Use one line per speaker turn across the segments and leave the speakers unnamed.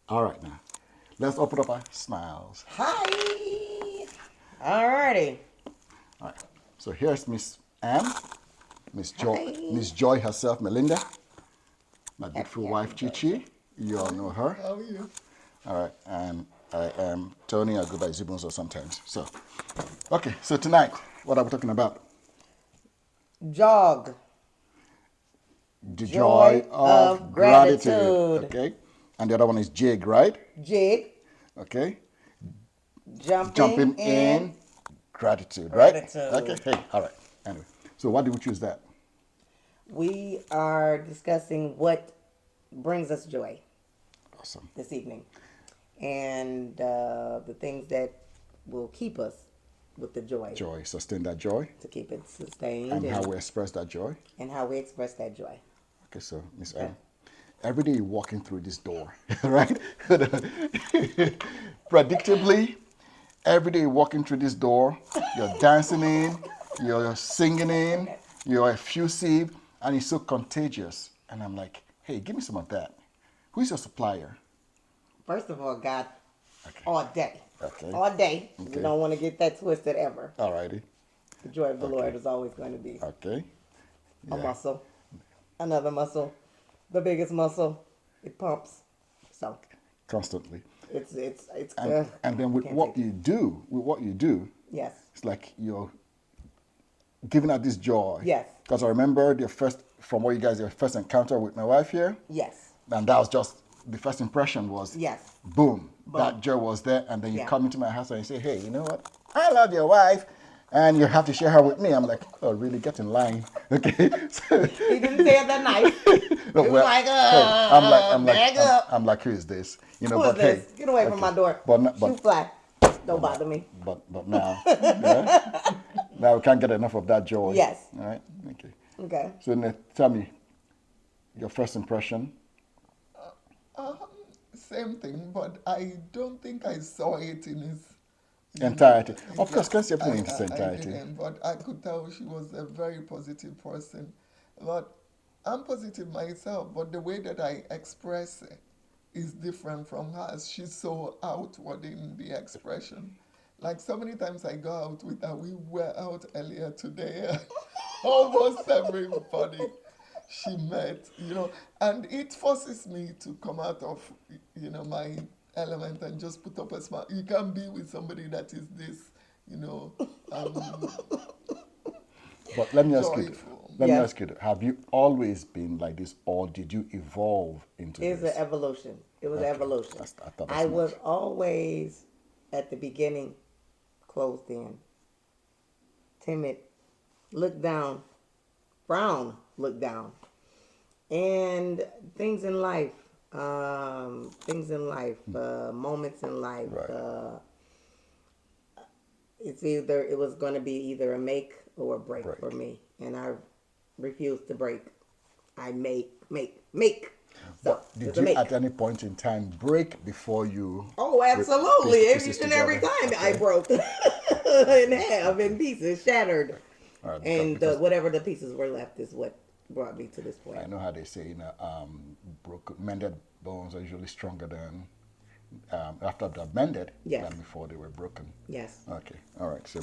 All right, now let's open up our smiles.
Hi. Alrighty.
All right. So here's Miss Anne,
Hi.
Miss Joy herself, Melinda, my beautiful
Happy
wife Chichi.
anniversary.
You all know her.
How are you?
All right, and I am Tony. I go by Zibunzo sometimes. So, okay. So tonight, what are we talking about?
Jog.
The joy
Joy
of
of
gratitude.
gratitude.
Okay, and the other one is jig, right?
Jig.
Okay,
Jumping
jumping
in
in gratitude, right? Okay.
gratitude.
Hey, all right. Anyway, so why did we choose that?
We are discussing what brings us joy
Awesome.
this evening and the things that will keep us with the joy
Joy, sustain that joy,
to keep it sustained
and how we express that joy.
and how we express that joy.
Okay, so Miss
Okay.
M, every day you're walking through this door, right? Predictably, every day you're walking through this door, you're dancing in, you're singing in,
Okay.
you're effusive, and it's so contagious. And I'm like, hey, give me some of that. Who's your supplier?
First of all, God,
Okay,
all day.
okay,
All day. We
okay.
don't want to get that twisted ever.
Alrighty,
The joy of the
okay,
Lord is always going to be
okay,
a
yeah,
muscle, another muscle, the biggest muscle. It pumps. So
constantly.
it's
And and then with
can't
what
take it.
you do,
Yes.
it's like you're giving out this joy.
Yes.
Because I remember the first, from what you guys, your first encounter with my wife here,
Yes.
and that was just, the first impression was,
Yes.
boom,
Boom.
that joy was there. And then you
Yeah.
come into my house and you say, hey, you know what? I love your wife. And you have to share her with me. I'm like, oh, really? Get in line. Okay. So,
He didn't say it that nice.
no,
It was
well,
like,
hey,
back up.
I'm like, who is this? You know,
Who is
but hey,
this? Get away from
okay.
my door.
But,
Shoe fly. Don't
but,
bother me.
but now, yeah, now we can't get enough of that joy.
Yes.
All right. Okay.
Okay.
So now tell me your first impression.
Um, Same thing, but I don't think I saw it in his,
Entirety. Of
yeah,
course, can't see everything in its
I
entirety.
didn't, but I could tell she was a very positive person. But I'm positive myself, but the way that I express it is different from hers. She's so outward in the expression. Like so many times I go out with her, we were out earlier today. Almost everybody she met, and it forces me to come out of, my element and just put up a smile. You can't be with somebody that is this, you know, um,
But let me ask you,
joyful.
Yes.
have you always been like this, or did you evolve into
It's an
this?
evolution. It was
Okay,
evolution.
I thought
I
as
was
much.
always at the beginning closed in, timid, look down, frown, look down, and moments in life.
Right.
It was going to be either a make or a break for
Break.
me, and I refused to break. I make. So
But
it's
did
a
you
make.
at any point in time break before you
Oh,
piece
absolutely.
the pieces
Each and every
together?
time I
Okay.
broke in half, in pieces, shattered,
All right,
and
because
whatever the pieces were left is what brought me to this
I
point.
know how they say, mended bones are usually stronger than after they're mended
Yes.
than before they were broken.
Yes.
Okay, all right, same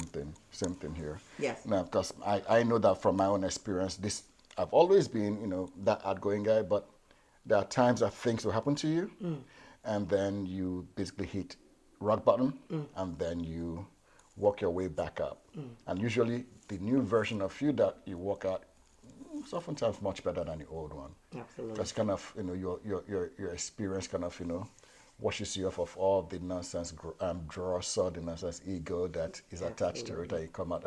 thing here.
Yes.
Now, because I know that from my own experience, I've always been, that outgoing guy, but there are times that things will happen to you, and then you basically hit rock bottom, and then you work your way back up. And usually, the new version of you that you work out is oftentimes much better than the old one.
Absolutely.
Because kind of, your experience kind of, washes you off of all the nonsense, dross, all the nonsense ego that is attached to it,
Absolutely.
and you come out,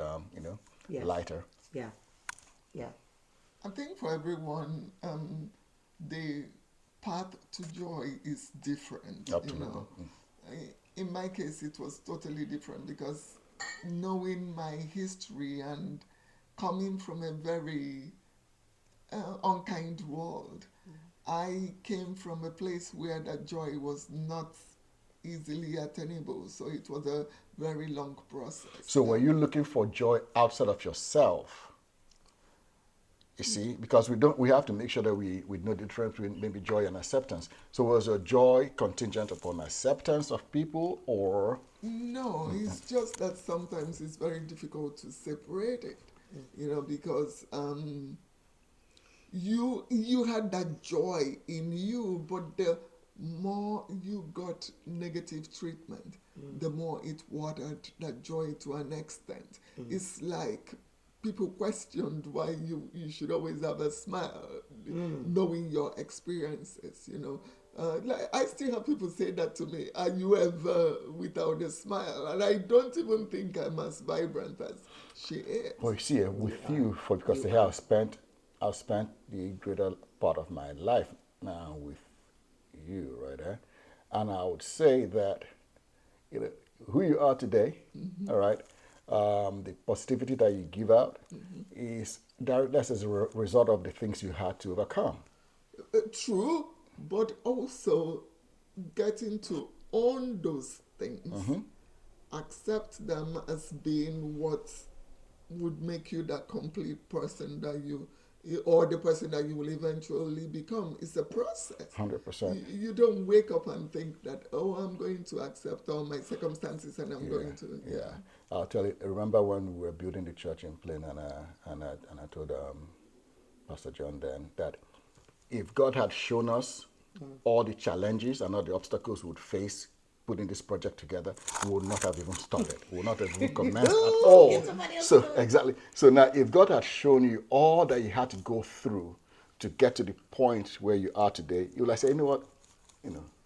Yes.
lighter.
Yeah. Yeah.
I think for everyone, the path to joy is different,
Absolutely.
In my case, it was totally different because knowing my history and coming from a very unkind world, I came from a place where that joy was not easily attainable. So it was a very long process.
So were you looking for joy outside of yourself? You see, because we have to make sure that we know the difference between maybe joy and acceptance. So was your joy contingent upon acceptance of people, or
No, it's just that sometimes it's very difficult to separate it, because you had that joy in you, but the more you got negative treatment, the more it watered that joy to an extent. It's like people questioned why you should always have a smile, knowing your experiences. Like I still have people say that to me, are you ever without a smile? And I don't even think I'm as vibrant as she is.
well, you see, with you, for because here I've spent the greater part of my life now with you, right there, and I would say that who you are today, all right, the positivity that you give out is that's as a result of the things you had to overcome.
True, but also getting to own those things, accept them as being what would make you that complete person that or the person that you will eventually become. It's a process.
100%.
You don't wake up and think that, oh, I'm going to accept all my circumstances and I'm going to.
Yeah, I'll tell you. I remember when we were building the church in Plain, and I told Pastor John then that if God had shown us all the challenges and all the obstacles we would face putting this project together, we would not have even started. We would not have even commenced at all. So exactly. So now, if God had shown you all that you had to go through to get to the point where you are today, you would like say, you know what,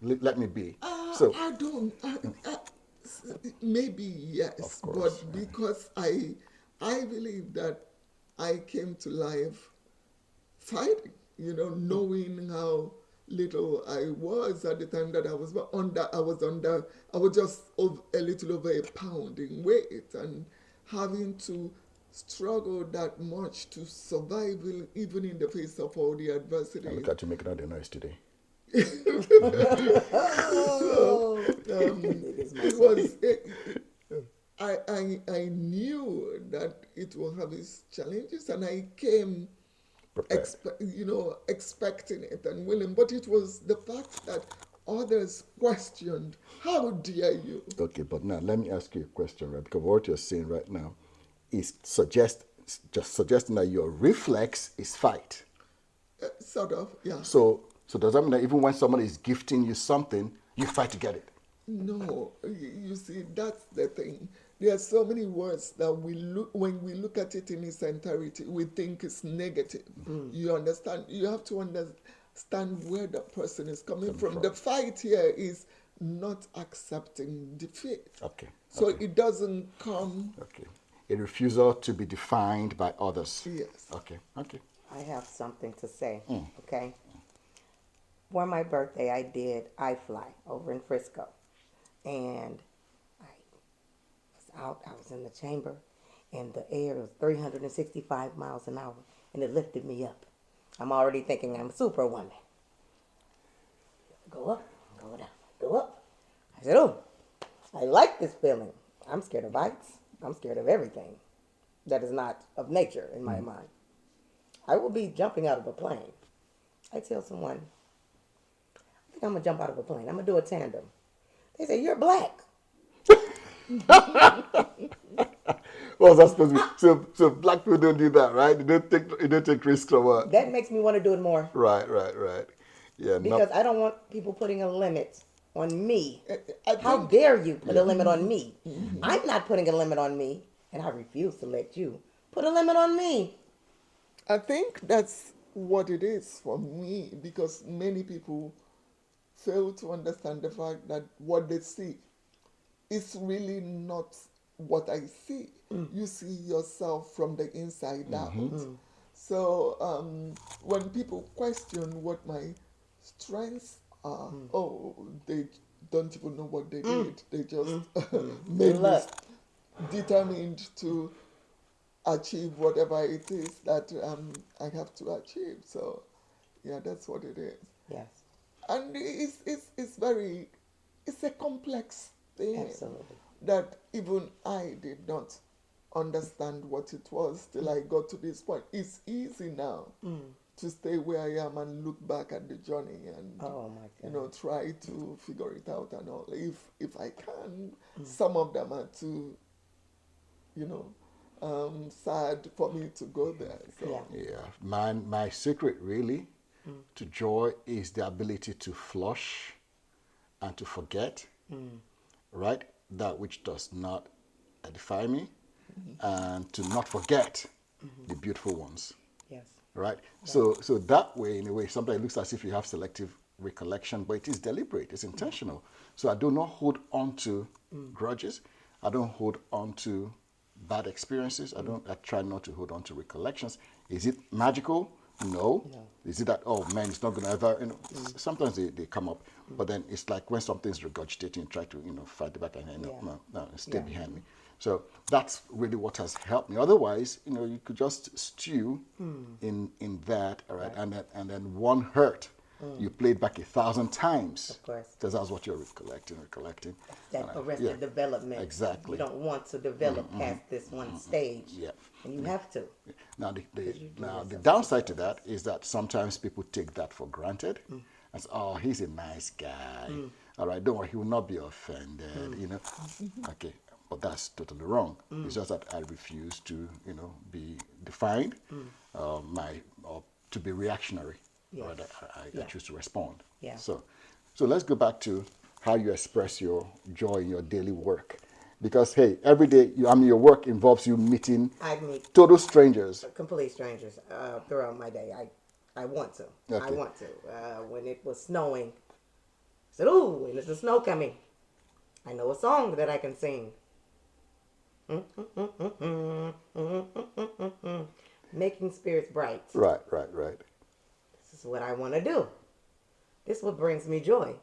let me be. So
I don't. Maybe yes,
Of course,
but because I believe that I came to life fighting. Knowing how little I was at the time that I was I was just a little over a pound in weight, and having to struggle that much to survive even in the face of all the adversity.
look at you making all the noise today.
Oh,
It was I knew that it will have its challenges, and I came
Prepared.
expecting it and willing, but it was the fact that others questioned, how dare you?
Okay, but now let me ask you a question, right? Because what you're saying right now is just suggesting that your reflex is fight.
Sort of, yeah.
So does that mean that even when somebody is gifting you something, you fight to get it?
No, you see, that's the thing. There are so many words that when we look at it in its entirety, we think it's negative. You understand? You have to understand where the person is coming from. The fight here is not accepting defeat.
Okay.
So it doesn't come.
Okay. A refusal to be defined by others.
Yes.
Okay.
I have something to say, okay? For my birthday, I did iFly over in Frisco. And I was in the chamber, and the air was 365 miles an hour, and it lifted me up. I'm already thinking I'm Superwoman. Go up, go down, go up. I said, oh, I like this feeling. I'm scared of heights. I'm scared of everything that is not of nature in my mind. I will be jumping out of a plane. I tell someone, I think I'm going to jump out of a plane. I'm going to do a tandem. They say, you're black.
Well, that's supposed to be so black people don't do that, right? They don't take risks or what?
That makes me want to do it more.
Right. Yeah,
Because I don't want people putting a limit on me.
I
How
think
dare you put a limit on me? I'm not putting a limit on me, and I refuse to let you put a limit on me.
I think that's what it is for me, because many people fail to understand the fact that what they see is really not what I see. You see yourself from the inside out. So when people question what my strengths are, they don't even know what they did. They just made me determined to achieve whatever it is that I have to achieve. So, yeah, that's what it is.
Yes,
And it's a complex thing
absolutely.
that even I did not understand what it was till I got to this point. It's easy now to stay where I am and look back at the journey and
Oh my
you
God.
know try to figure it out and all. If I can, some of them are too, you know, sad for me to go there. So
Yeah.
Yeah, my secret really to joy is the ability to flush and to forget, right? That which does not edify me, and to not forget the beautiful ones,
Yes.
right? So that way, in a way, sometimes it looks as if you have selective recollection, but it is deliberate, it's intentional. So I do not hold on to grudges. I don't hold on to bad experiences. I try not to hold on to recollections. Is it magical? No.
No.
Is it that, oh man, it's not gonna ever, sometimes they come up, but then it's like when something's regurgitating, try to, fight it back and
Yeah.
no, stay
Yeah.
behind me. So that's really what has helped me. Otherwise, you could just stew in that, all right,
Right.
and then one hurt, you played back 1,000 times.
Of course.
Because that's what you're recollecting.
That
And
arrested
yeah,
development.
exactly.
You don't want to develop past this one stage.
Yeah.
And you have to.
Now,
you do
now the
yourself
downside to that is that sometimes people take that for granted. And say, oh, he's a nice guy. All right, don't worry, he will not be offended, Okay, but that's totally wrong. It's just that I refuse to, be defined, or to be reactionary.
Yes.
Right? I
Yeah.
choose to respond.
Yeah.
So let's go back to how you express your joy in your daily work. Because, hey, every day, your work involves you meeting
I meet
total strangers.
complete strangers throughout my day. I want to. I
Okay.
want to. When it was snowing, I said, "Ooh, when is the snow coming?" I know a song that I can sing. Making spirits bright.
Right.
This is what I want to do. This is what brings me joy.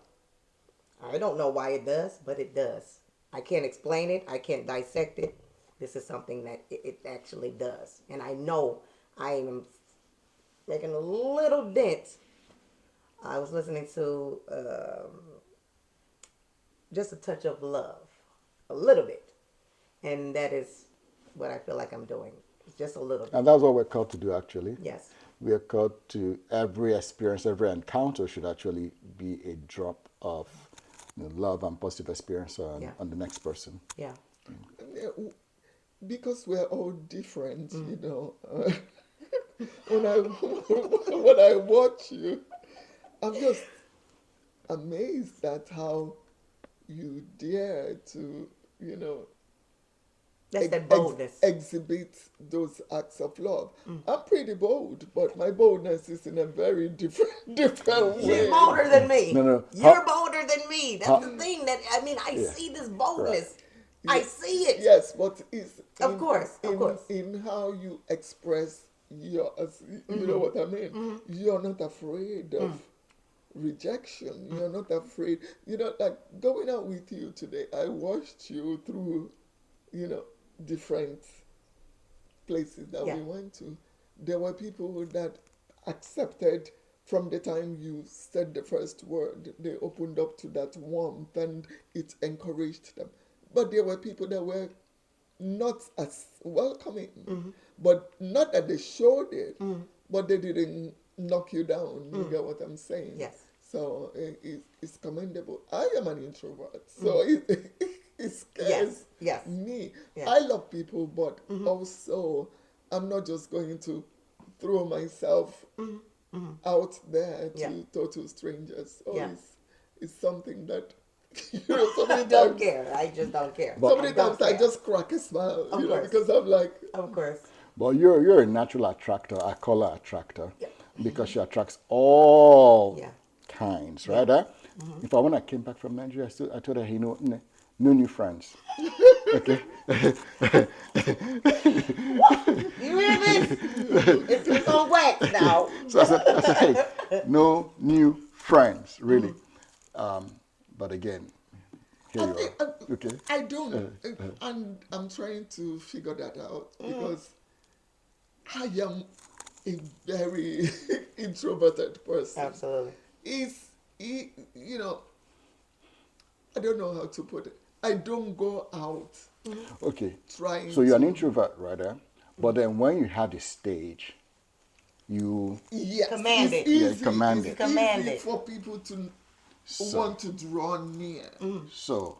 I don't know why it does, but it does. I can't explain it. I can't dissect it. This is something that it actually does. And I know I am making a little dent. I was listening to Just a Touch of Love, a little bit. And that is what I feel like I'm doing. Just a little bit.
And that's what we're called to do, actually.
Yes.
We are called to every experience, every encounter should actually be a drop of love and positive experience
Yeah.
on the next person.
Yeah.
yeah, because we're all different, you know. When I when I watch you, I'm just amazed at how you dare to,
That's that boldness.
exhibit those acts of love. I'm pretty bold, but my boldness is in a very different way.
You're bolder than me.
No.
You're bolder than me. That's
How-
the thing that I
Yeah.
see this boldness. I see it.
Yes, but it's
Of course.
in how you express yours. You know what I mean? You're not afraid of rejection. You're not afraid. Like going out with you today, I watched you through, different places that
Yeah.
we went to. There were people that accepted from the time you said the first word. They opened up to that warmth and it encouraged them. But there were people that were not as welcoming. But not that they showed it, but they didn't knock you down. You get what I'm saying?
Yes.
So it's commendable. I am an introvert, so it scares
Yes.
me.
Yeah.
I love people, but also I'm not just going to throw myself out there to
Yeah.
total strangers. So
Yeah.
it's something that so
I
many
don't
times,
care. I just don't care.
so many
I don't
times I
care.
just crack a smile,
Of course.
because I'm like,
Of course.
But you're a natural attractor. I call her attractor
Yeah.
because she attracts all
Yeah.
kinds, right? In fact, when I came back from Nigeria, I told her, no new friends. Okay.
You hear this? It's on wax now.
So I said, hey, no new friends, really. But again, here
I
you
think,
are. Okay.
I don't, and I'm trying to figure that out because I am a very introverted person.
Absolutely.
I don't know how to put it. I don't go out
Okay.
trying
So you're an
to
introvert, right? But then when you had the stage, you
yes,
Command
it's
it.
Yeah,
easy.
command
It's
it.
Command
easy
it.
for people to
so
want to draw near.
so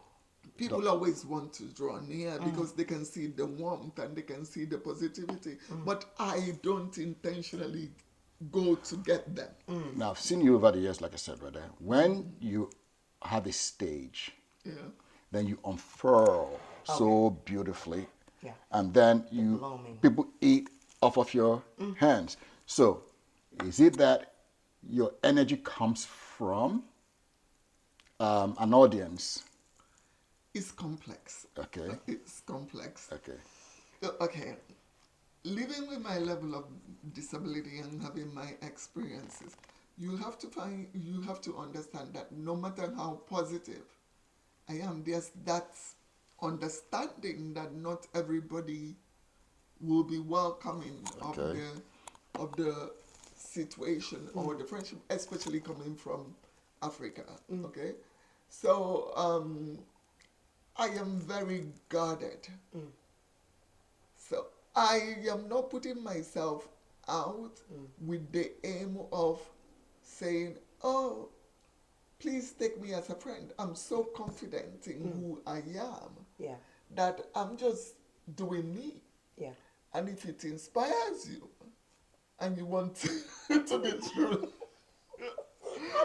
People always want to draw near because they can see the warmth and they can see the positivity. But I don't intentionally go to get them.
now I've seen you over the years, like I said, right? When you have a stage,
Yeah.
then you unfurl so beautifully,
Yeah.
and then you
blooming.
people eat off of your hands. So, is it that your energy comes from an audience?
It's complex.
Okay.
It's complex.
Okay.
Okay. Living with my level of disability and having my experiences, you have to understand that no matter how positive I am, there's that understanding that not everybody will be welcoming
Okay.
of the situation or the friendship, especially coming from Africa. Okay, so I am very guarded. So I am not putting myself out with the aim of saying, "Oh, please take me as a friend." I'm so confident in who I am
Yeah.
that I'm just doing me.
Yeah.
And if it inspires you and you want to be true,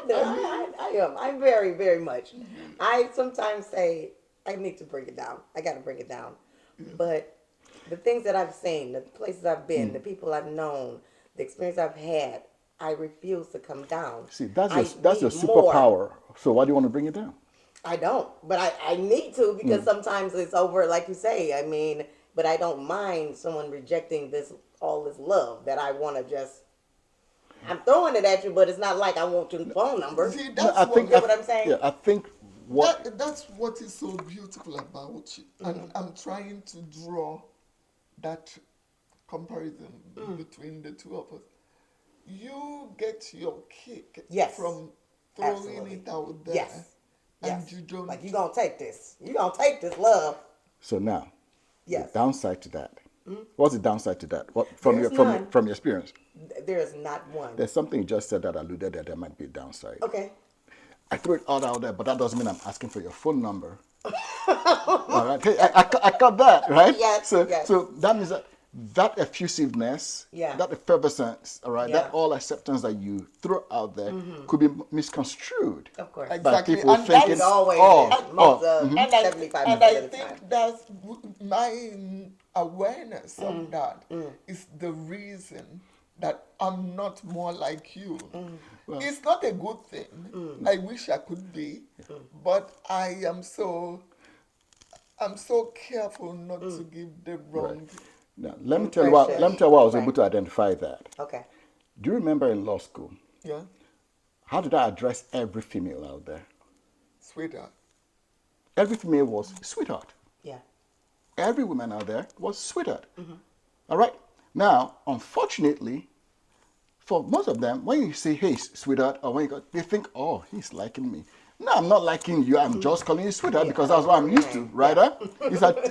I am. I'm very, very much. I sometimes say I need to bring it down. I got to bring it down. But the things that I've seen, the places I've been, the people I've known, the experience I've had, I refuse to come down.
See, that's
I
your
need more.
superpower. So why do you want to bring it down?
I don't, but I need to because sometimes it's over, like you say. I mean, but I don't mind someone rejecting all this love that I want to just. I'm throwing it at you, but it's not like I want your phone number.
see,
No,
that's
I
what
think.
Get what I'm saying?
Yeah, I think what.
that's what is so beautiful about you. And I'm trying to draw that comparison between the two of us. You get your kick
Yes.
from throwing
Absolutely.
it out there.
Yes.
And
Yes.
you don't
Like you gonna take this. You gonna take this love.
So now,
Yes.
the downside to that. What's the downside to that? What from
There's
your
none.
from your experience?
There is not one.
There's something you just said that alluded that there might be a downside.
Okay.
I threw it all out there, but that doesn't mean I'm asking for your phone number. All right. Hey, I got that, right?
Yes,
So,
yes.
so that means that effusiveness,
Yeah.
that effervescence, all right,
Yeah.
that all acceptance that you throw out there could be misconstrued
Of course.
by
Exactly.
people
And
thinking,
That's always
oh,
is. Most
and
75%
and I
of the
think
time.
that's my awareness of that is the reason that I'm not more like you. It's not a good thing. I wish I could be, but I'm so careful not to give the wrong.
now let me tell you what.
Impression.
Let me tell you what I was
Right.
able to identify that.
Okay.
Do you remember in law school?
Yeah,
How did I address every female out there?
sweetheart.
Every female was sweetheart.
Yeah.
Every woman out there was sweetheart. All right. Now, unfortunately, for most of them, when you say, "Hey, sweetheart," or when you go, they think, "Oh, he's liking me." No, I'm not liking you. I'm just calling you sweetheart because that's what I'm used to, right?
Yeah.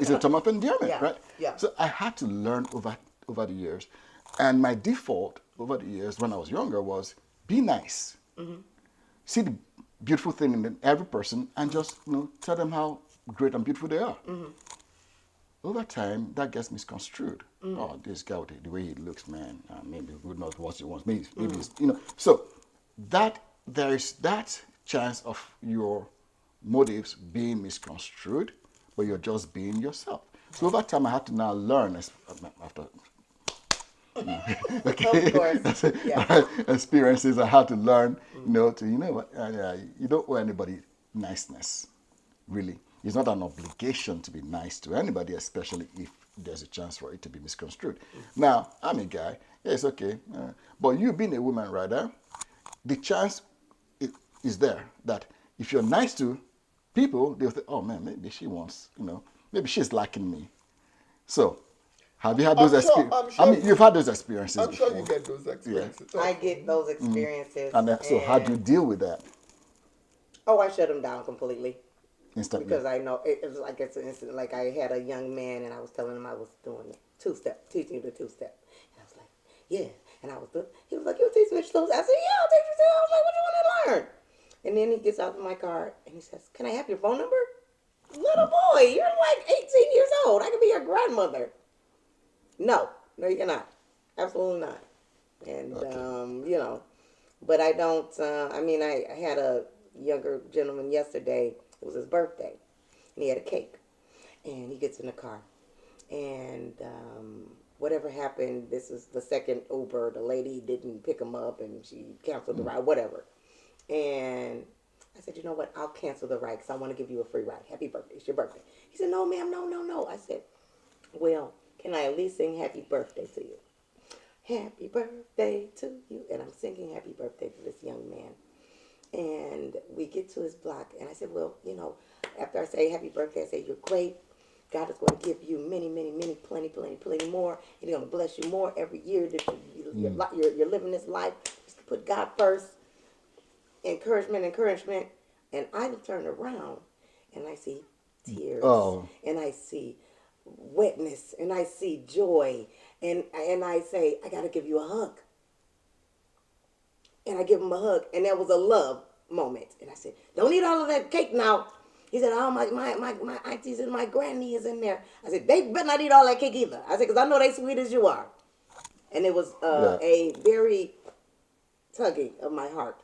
It's a term of endearment,
Yeah.
right?
Yeah.
So I had to learn over the years, and my default over the years when I was younger was be nice. See the beautiful thing in every person, and just tell them how great and beautiful they are. Over time, that gets misconstrued. Oh, this guy, the way he looks, man, maybe would not what he wants. Maybe it's, So that there is that chance of your motives being misconstrued, but you're just being yourself. So over time, I had to now learn after. Okay,
Of course. Yeah.
experiences. I had to learn, you don't owe anybody niceness, really. It's not an obligation to be nice to anybody, especially if there's a chance for it to be misconstrued. Now, I'm a guy. Yeah, it's okay. But you being a woman, rather, the chance is there that if you're nice to people, they'll think, "Oh man, maybe she wants, maybe she's liking me." So, have you had those experiences?
I'm sure
I mean, you've had those experiences
I'm
before.
sure you get those experiences.
I get those experiences.
And so, how do you deal with that?
Oh, I shut them down completely.
Instantly.
Because I know it was like it's an incident. Like I had a young man, and I was telling him I was doing the two-step, teaching you the two-step, and I was like, yeah. And I was, he was like, you teach me two-step. I said, yeah, I'll teach you two. I was like, what you want to learn? And then he gets out of my car and he says, can I have your phone number? Little boy, you're like 18 years old. I can be your grandmother. No, you're not. Absolutely not. And you know, but I don't. I mean, I had a younger gentleman yesterday. It was his birthday, and he had a cake. And he gets in the car, and whatever happened. This is the second Uber. The lady didn't pick him up, and she canceled the ride. Whatever. And I said, you know what? I'll cancel the ride because I want to give you a free ride. Happy birthday. It's your birthday. He said, no, ma'am, no. I said, well, can I at least sing happy birthday to you? Happy birthday to you. And I'm singing happy birthday to this young man. And we get to his block. And I said, well, you know, after I say happy birthday, I say, you're great. God is going to give you many, plenty more. He's going to bless you more every year that you're living this life. Just put God first. Encouragement. And I turn around and I see tears.
Oh.
And I see wetness. And I see joy. And I say, I got to give you a hug. And I give him a hug. And that was a love moment. And I said, don't eat all of that cake now. He said, oh, my aunties and my granny is in there. I said, they better not eat all that cake either. I said, because I know they sweet as you are. And it was a very tugging of my heart.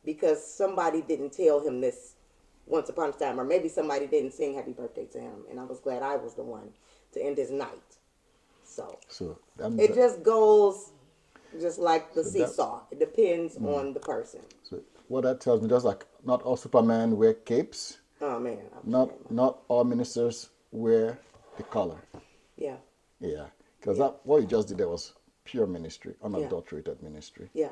Because somebody didn't tell him this once upon a time. Or maybe somebody didn't sing happy birthday to him. And I was glad I was the one to end his night. So it just goes just like the seesaw. It depends on the person.
So what that tells me, just like not all Superman wear capes.
Oh, man.
Not all ministers wear the collar.
Yeah.
Yeah. Because what you just did there was pure ministry, unadulterated ministry.
Yeah.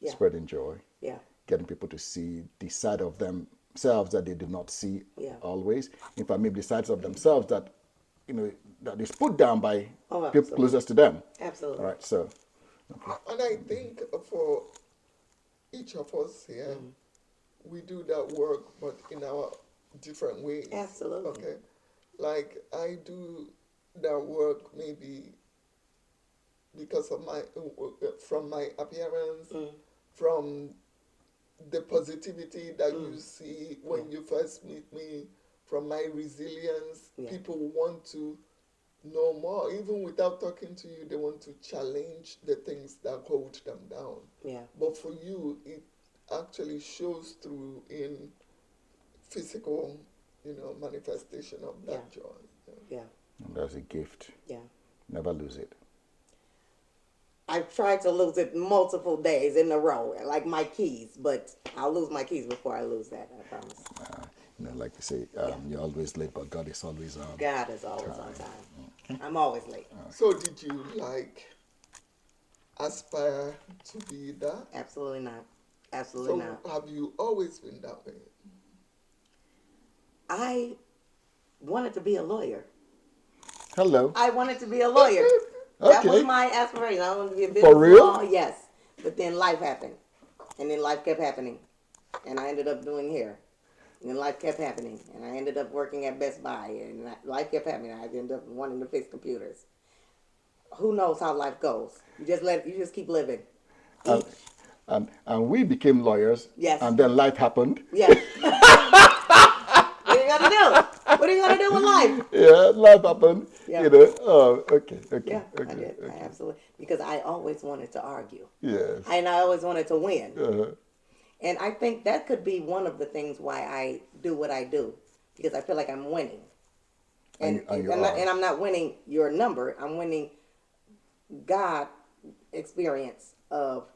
Spreading joy.
Yeah.
Getting people to see the side of themselves that they do not see always. In fact, maybe the sides of themselves that, you know, that is put down by people closest to them.
Absolutely.
All right, so.
And I think for each of us here, we do that work, but in our different ways.
Absolutely.
Okay. Like I do that work maybe because of from my appearance, from the positivity that you see when you first meet me, from my resilience. People want to know more. Even without talking to you, they want to challenge the things that hold them down.
Yeah.
But for you, it actually shows through in physical, manifestation of that joy.
Yeah.
And that's a gift.
Yeah.
Never lose it.
I've tried to lose it multiple days in a row, like my keys, but I'll lose my keys before I lose that, I promise.
Like you say, you're always late, but God is always on.
God is always on time. I'm always late.
So did you aspire to be that?
Absolutely not. Absolutely not.
So have you always been that way?
I wanted to be a lawyer.
Hello.
I wanted to be a lawyer. That was my aspiration. I wanted to be a business
For real?
law, yes. But then life happened. And then life kept happening. And I ended up doing hair. And then life kept happening. And I ended up working at Best Buy. And life kept happening. I ended up wanting to fix computers. Who knows how life goes? You just keep living.
And we became lawyers.
Yes.
And then life happened.
Yes. What are you gonna do? What are you gonna do with life?
Yeah, life happened.
Yeah.
Okay.
Yeah, I did. I absolutely. Because I always wanted to argue.
Yes.
And I always wanted to win.
Uh-huh.
And I think that could be one of the things why I do what I do. Because I feel like I'm winning. And I'm not winning your number. I'm winning God experience of,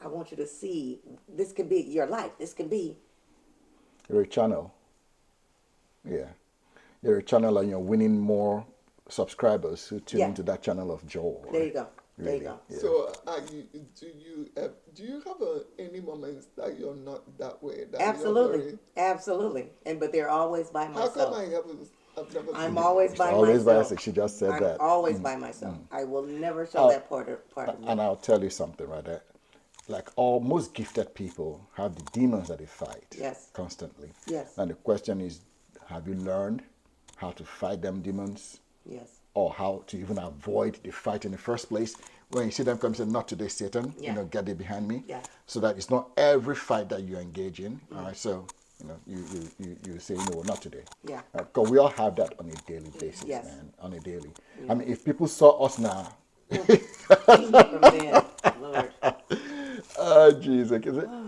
I want you to see, this could be your life. This could be.
You're a channel. Yeah. You're a channel and you're winning more subscribers who tune into that channel of joy.
There you go. There
Really,
you go.
yeah.
So do you have any moments that you're not that way? That
Absolutely. Absolutely. But they're always by
How
myself.
come I've never
I'm
seen
always by
Always by
myself.
us. She just said
I'm
that.
always by myself. I will never show that part of me.
And I'll tell you something right there. Like most gifted people have the demons that they fight
Yes.
constantly.
Yes.
And the question is, Have you learned how to fight them demons?
Yes.
Or how to even avoid the fight in the first place? When you see them come, say, "Not today, Satan."
Yeah.
Get thee behind me.
Yeah.
So that it's not every fight that you engage in. All right. So you say, "No, not today."
Yeah.
Because we all have that on a daily basis,
Yes.
man. On a daily. I mean, if people saw us now,
From then, Lord.
oh Jesus!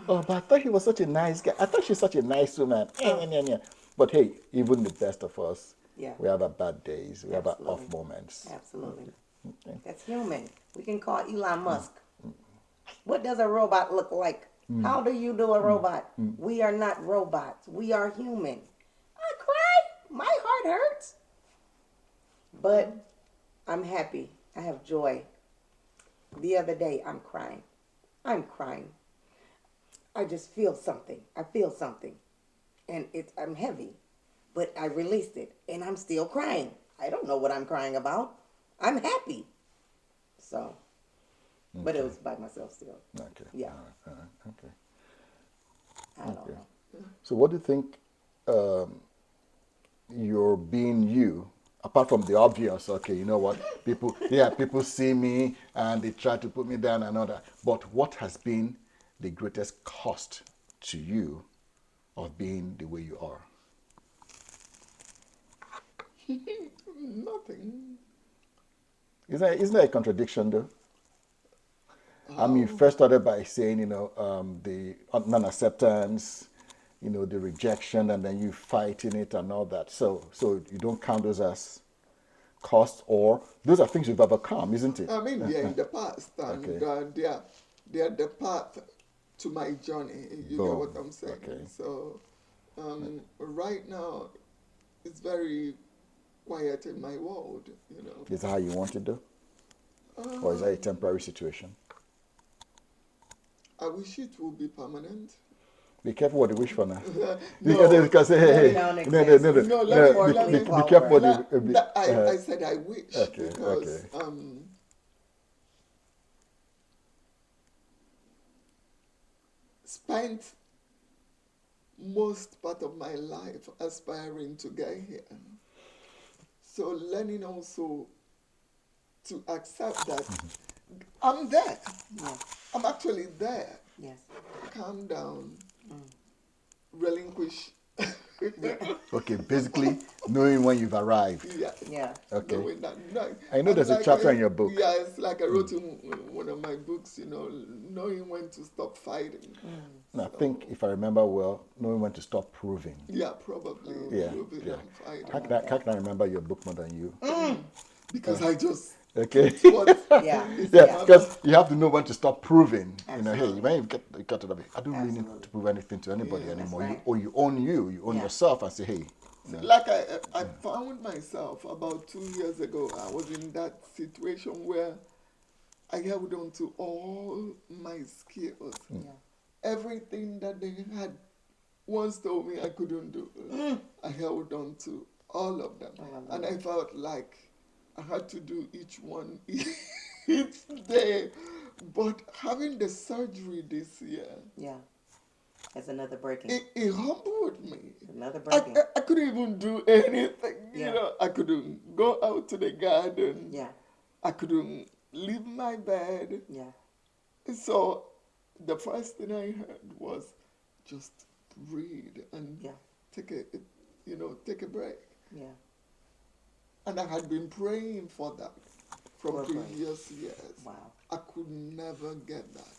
Oh, but I thought he was such a nice guy. I thought she's such a nice woman. Yeah. But hey, even the best of us,
Yeah.
we have our bad days. We have our
Absolutely.
off moments.
Absolutely.
Okay.
That's human. We can call Elon Musk. What does a robot look like? How do you do a robot? We are not robots. We are human. I cry. My heart hurts. But I'm happy. I have joy. The other day, I'm crying. I'm crying. I just feel something. I feel something. And I'm heavy. But I released it. And I'm still crying. I don't know what I'm crying about. I'm happy. So, but it was by myself still.
Okay.
Yeah.
All right. Okay.
I don't
Okay.
know.
So, what do you think you're being you? Apart from the obvious, okay, you know what? People see me and they try to put me down and all that. But what has been the greatest cost to you of being the way you are?
Nothing.
Isn't that a contradiction, though? I mean, you first started by saying, the non-acceptance, the rejection, and then you fighting it and all that. So you don't count those as costs, or those are things you've overcome, isn't it?
I mean, they're in the past, and
Okay.
they're the path to my journey. You get what I'm saying?
Okay.
So, right now, it's very quiet in my world.
Is that how you want it, though? Or is that a temporary situation?
I wish it would be permanent.
Be careful what you wish for now.
No.
Because hey,
Don't
no,
exist.
No, let me-
let me-
be careful what you.
I said I wish
Okay,
because
okay.
Spent most part of my life aspiring to get here. So learning also to accept that I'm there.
Yes.
I'm actually there.
Yes.
Calm down. Relinquish.
Okay, basically knowing when you've arrived.
Yeah.
Yeah.
Okay.
Knowing that,
I know there's a chapter in your book.
Yeah, it's like I wrote in one of my books, knowing when to stop fighting.
And I think, if I remember well, knowing when to stop proving.
Yeah, probably.
Yeah,
Proving
yeah.
and fighting.
How can I remember your book more than you?
Because I just
Okay.
Yeah.
Yeah, because you have to know when to stop proving. Hey,
Absolutely.
when you get to that, I don't really need
Absolutely.
to prove anything to anybody
Yeah,
anymore.
right.
You own you own
Yeah.
yourself, and say, hey.
Like I found myself about 2 years ago. I was in that situation where I held on to all my skills.
Yeah.
Everything that they had once told me I couldn't do, I held on to all of them. And I felt like I had to do each one each day. But having the surgery this year,
Yeah. That's another breaking.
it humbled me.
Another
I,
breaking.
I couldn't even do anything.
Yeah.
I couldn't go out to the garden.
Yeah.
I couldn't leave my bed.
Yeah.
So the first thing I heard was just breathe and
Yeah.
take a break.
Yeah.
And I had been praying for that from
For a break.
previous years.
Wow.
I could never get that.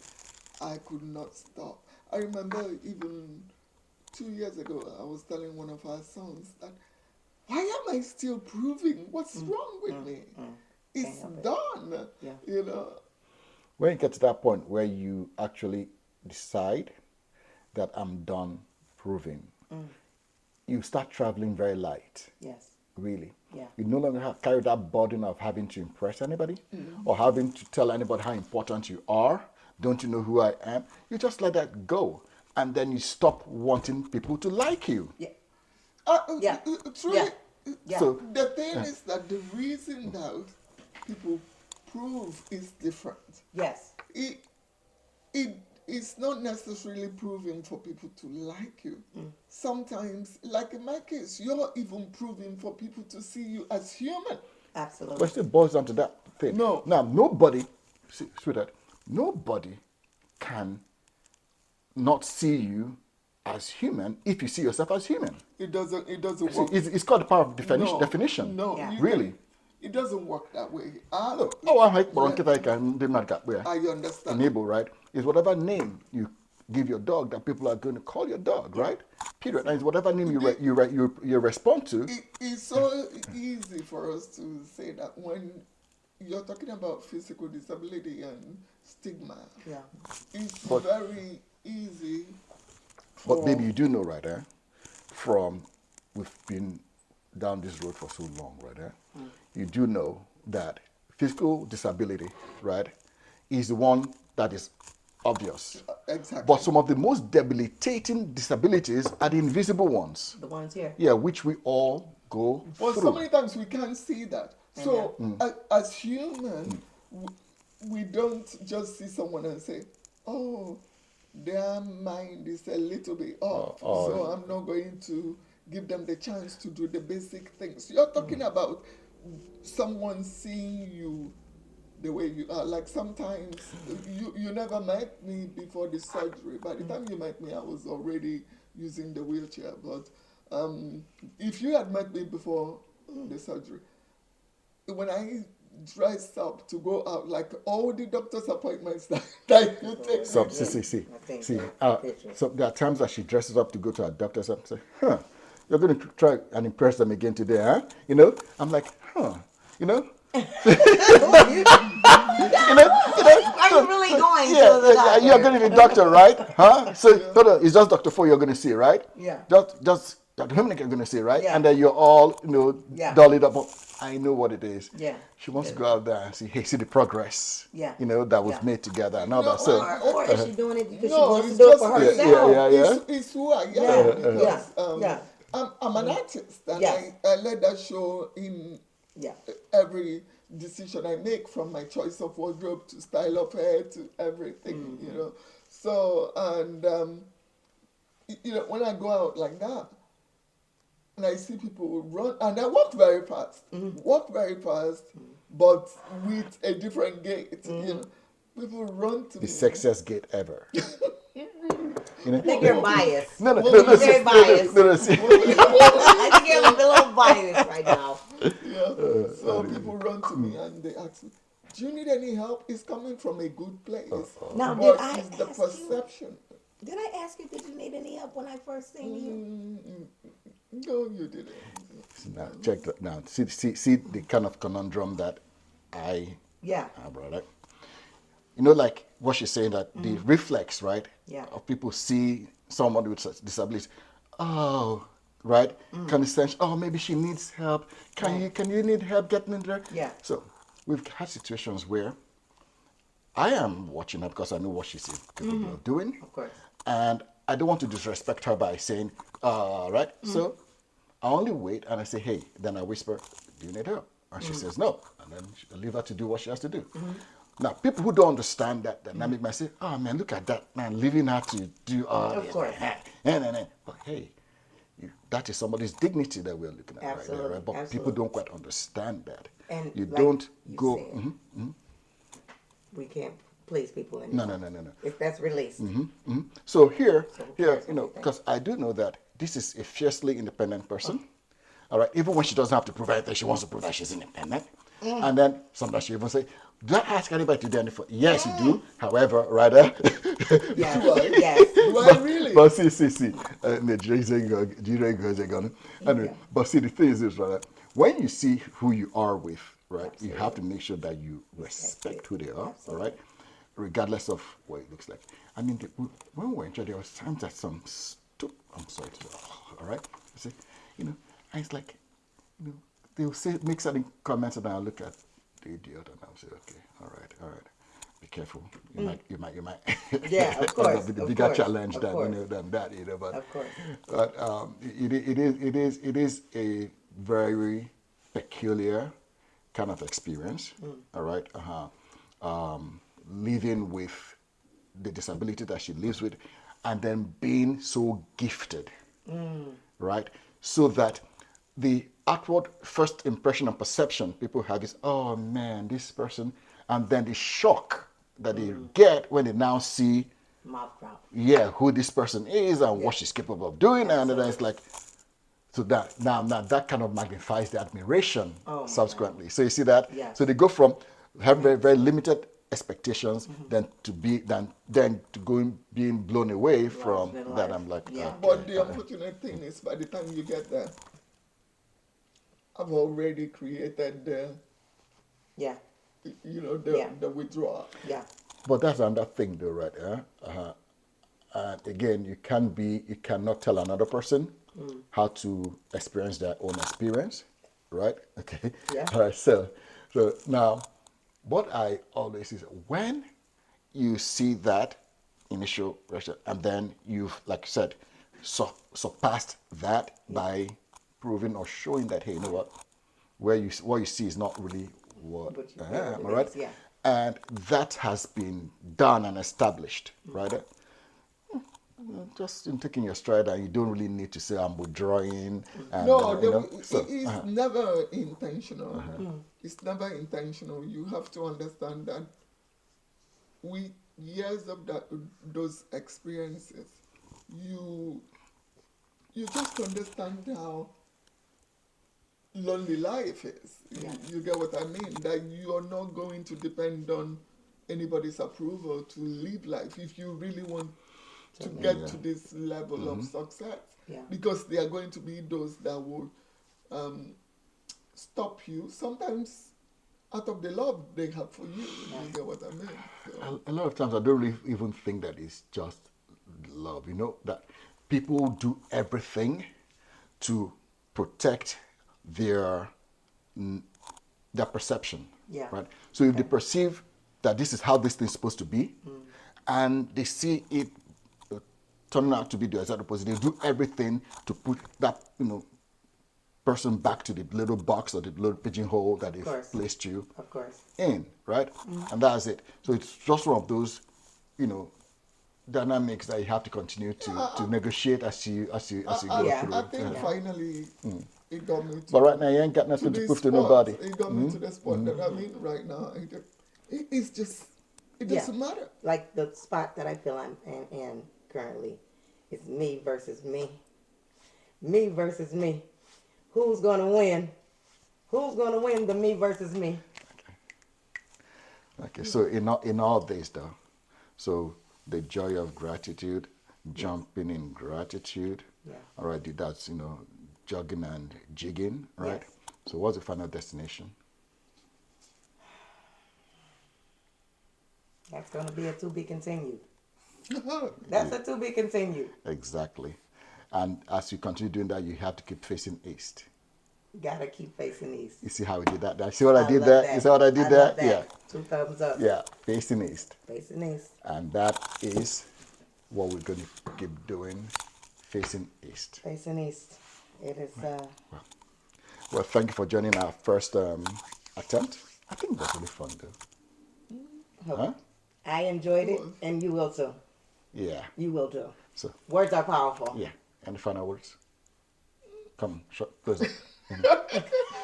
I could not stop. I remember even 2 years ago, I was telling one of our sons that, why am I still proving? What's wrong with me? It's
help it.
done.
Yeah.
When you get to that point where you actually decide that I'm done proving, you start traveling very light.
Yes.
Really.
Yeah.
You no longer carry that burden of having to impress anybody or having to tell anybody how important you are. Don't you know who I am? You just let that go. And then you stop wanting people to like you.
Yeah.
Yeah. Truly,
Yeah. Yeah.
So,
the thing is that the reason that people prove is different.
Yes.
It it's not necessarily proving for people to like you. Sometimes, like in my case, you're even proving for people to see you as human.
But
Absolutely.
it still boils down to that thing.
No.
Now, nobody, sweetheart, nobody can not see you as human if you see yourself as human.
It doesn't
See,
work.
it's called the power of definition.
No,
definition.
no,
Yeah.
Really.
It doesn't work that way.
No. Oh, I'm like, I can do not get where.
I understand.
Enable, right? Is whatever name you give your dog that people are going to call your dog, right? Period. And it's whatever name you respond to.
It's so easy for us to say that when you're talking about physical disability and stigma.
Yeah.
It's
But-
very easy.
But
for-
maybe you do know, right? From we've been down this road for so long, right? You do know that physical disability, right, is the one that is obvious.
Exactly.
But some of the most debilitating disabilities are the invisible ones.
The ones here.
Yeah, which we all go
But
through.
so many times we can't see that. So
Mm.
as human, we don't just see someone and say, "Oh, their mind is a little bit off, so I'm not going to give them the chance to do the basic things." You're talking about someone seeing you the way you are. Like sometimes you never met me before the surgery. By the time you met me, I was already using the wheelchair. But if you had met me before the surgery, when I dressed up to go out, like all the doctor's appointments that you take,
So,
I think
see.
so. Picture.
So there are times that she dresses up to go to her doctor's and say, "Huh, you're going to try and impress them again today, huh?" You know, I'm like, "Huh," you know.
Are
You
you really going to the doctor?
you're going to the doctor, right? Huh? So it's just Dr. Four you're going to see, right?
Yeah.
Just Dr. Heminick you're going to see, right?
Yeah.
And then you're all,
Yeah.
dollied up. I know what it is.
Yeah.
She wants to go out there and see, hey, see the progress.
Yeah.
That was
Yeah.
made together and all
No,
that. So,
Or is she doing it because she
No,
wants to
it's
do it
just
for
me.
herself?
Yeah.
It's who I am
Yeah,
because
yeah.
I'm an artist and
Yes.
I let that show in
Yeah.
every decision I make, from my choice of wardrobe to style of hair to everything, So, and, when I go out like that, and I see people run, and I walk very fast, but with a different gait, People run to
the
me.
sexiest gate ever.
I think you're biased.
No,
You're very biased.
see.
I think you're a little biased right now.
So people run to me and they ask me, "Do you need any help?" It's coming from a good place.
Now,
but
did I
it's the
ask you?
perception.
Did I ask you, did you need any help when I first seen you?
No, you didn't.
Now, check that. Now, see the kind of conundrum that I
Yeah.
have, right? Like what she's saying, that the reflex, right,
Yeah.
of people see someone with such disabilities, oh, right, kind of sense, oh, maybe she needs help. Can you need help getting in there?
Yeah.
So we've had situations where I am watching her because I know what she's capable of doing.
Of course.
And I don't want to disrespect her by saying, right? So I only wait and I say, hey, then I whisper, do you need help? And she says no. And then I leave her to do what she has to do. Now, people who don't understand that dynamic might say, oh man, look at that man, leaving her to do all
Of
this.
course.
But hey, that is somebody's dignity that we're looking at right
Absolutely,
there, right? But
absolutely.
people don't quite understand that.
And
you
like
don't
you
go,
said, we can't please people
no,
anymore.
no.
If that's released.
So here,
So who cares what they think?
because I do know that this is a fiercely independent person. All right, even when she doesn't have to prove anything, she wants to prove that she's independent. And then sometimes she even say, "Do I ask anybody to do anything?" Yes, you do. However, rather,
Yes.
Do I?
Yes.
Do I really?
but see, Nigeria goes again. Anyway, but see, the thing is this, right? When you see who you are with, right, you have to make sure that you respect who they are, all right, regardless of what it looks like. I mean, when we were in church, there was times that I'm sorry to, all right, you see, and it's like, they'll say, make certain comments, and I'll look at the idiot, and I'll say, okay, all right. Be careful. You might.
Yeah, of course,
The
of
bigger
course,
challenge
of
than
course.
than that, But
Of course.
but it is a very peculiar kind of experience. All right. Living with the disability that she lives with, and then being so gifted, right? So that the outward first impression and perception people have is, oh man, this person, and then the shock that they get when they now see,
Mouth drop.
yeah, who this person is and what
Yeah.
she's capable of doing, and then it's
Absolutely.
like, so that now that kind of magnifies the admiration
Oh, my
subsequently. So you see that?
Yes.
So they go from having very, very limited expectations then to be then to going being blown away from
than
that.
life.
I'm like,
Yeah.
okay.
But the unfortunate thing is, by the time you get there, I've already created the,
Yeah.
the
Yeah.
withdrawal.
Yeah.
But that's another thing though, right? And again, you cannot tell another person how to experience their own experience, right? Okay.
Yeah.
All right. So now, what I always say is when you see that initial reaction, and then you've, like I said, surpassed that by proving or showing that, hey, you know what, what you see is not really what
What you
I
feel
am,
it
all right?
is, yeah.
And that has been done and established, right? Just in taking your stride, and you don't really need to say I'm withdrawing. And,
No,
so,
it is never intentional. It's never intentional. You have to understand that with years of those experiences, you just understand how lonely life is.
Yeah.
You get what I mean? That you are not going to depend on anybody's approval to live life if you really want to get to this level of success.
Yeah.
Because there are going to be those that will stop you, sometimes out of the love they have for you. You get what I mean? So,
a lot of times I don't really even think that it's just love. That people do everything to protect their perception.
Yeah.
Right. So if they perceive that this is how this thing is supposed to be, and they see it turning out to be the exact opposite, they do everything to put that person back to the little box or the little pigeonhole that they've
course.
placed you
Of course.
in, right? And that's it. So it's just one of those, dynamics that you have to continue to negotiate as you go
Yeah.
through.
I think finally it got me to,
But right now you ain't got
to
nothing to
this
prove to
spot.
nobody.
It got me to the spot that I'm in right now. It's just, it doesn't matter.
Like the spot that I feel I'm in currently is me versus me. Me versus me. Who's gonna win? Who's gonna win the me versus me?
Okay, so in all this though, so the joy of gratitude, jumping in gratitude.
Yeah.
All right, that's jogging and jigging, right?
Yes.
So what's the final destination?
That's gonna be a to be continued. That's a to be continued.
Exactly. And as you continue doing that, you have to keep facing east.
Gotta keep facing east.
You see how we did that? You see what I did
love
there?
that.
You see what I did
I
there?
love that.
Yeah.
2 thumbs up.
Yeah, facing east.
Facing east.
And that is what we're going to keep doing, facing east.
Facing east. It is.
Well, thank you for joining our first attempt. I think that's really fun, though. Huh?
I enjoyed it, and you will too.
Yeah.
You will too.
So,
Words are powerful.
yeah. Any final words? Come, close it.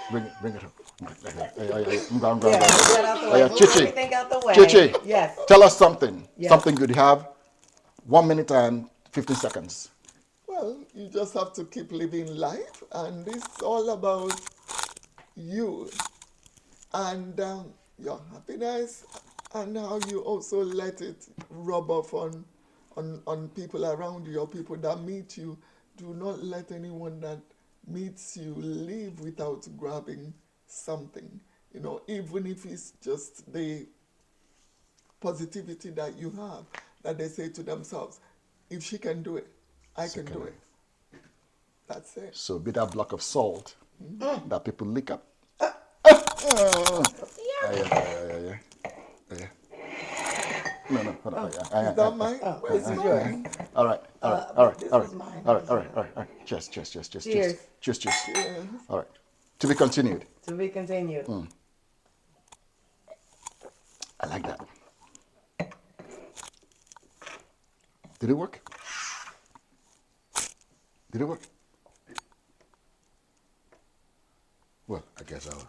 Bring it up. I'm going.
Yeah, move that out the way.
Yeah,
Move
Chichi.
everything out the way.
Chichi.
Yes.
Tell us something.
Yes.
Something good. You have 1 minute and 15 seconds.
Well, you just have to keep living life, and it's all about you and your happiness, and how you also let it rub off on people around you or people that meet you. Do not let anyone that meets you leave without grabbing something. Even if it's just the positivity that you have, that they say to themselves, if she can do it, I can do it. That's it.
So be that block of salt that people lick up. Yeah. No, hold on.
Is that mine? Where's
This is
mine?
yours.
All right.
This was mine.
All right. Cheers. Cheers. All right. To be continued.
To be continued.
I like that. Did it work? Did it work? Well, I guess I'll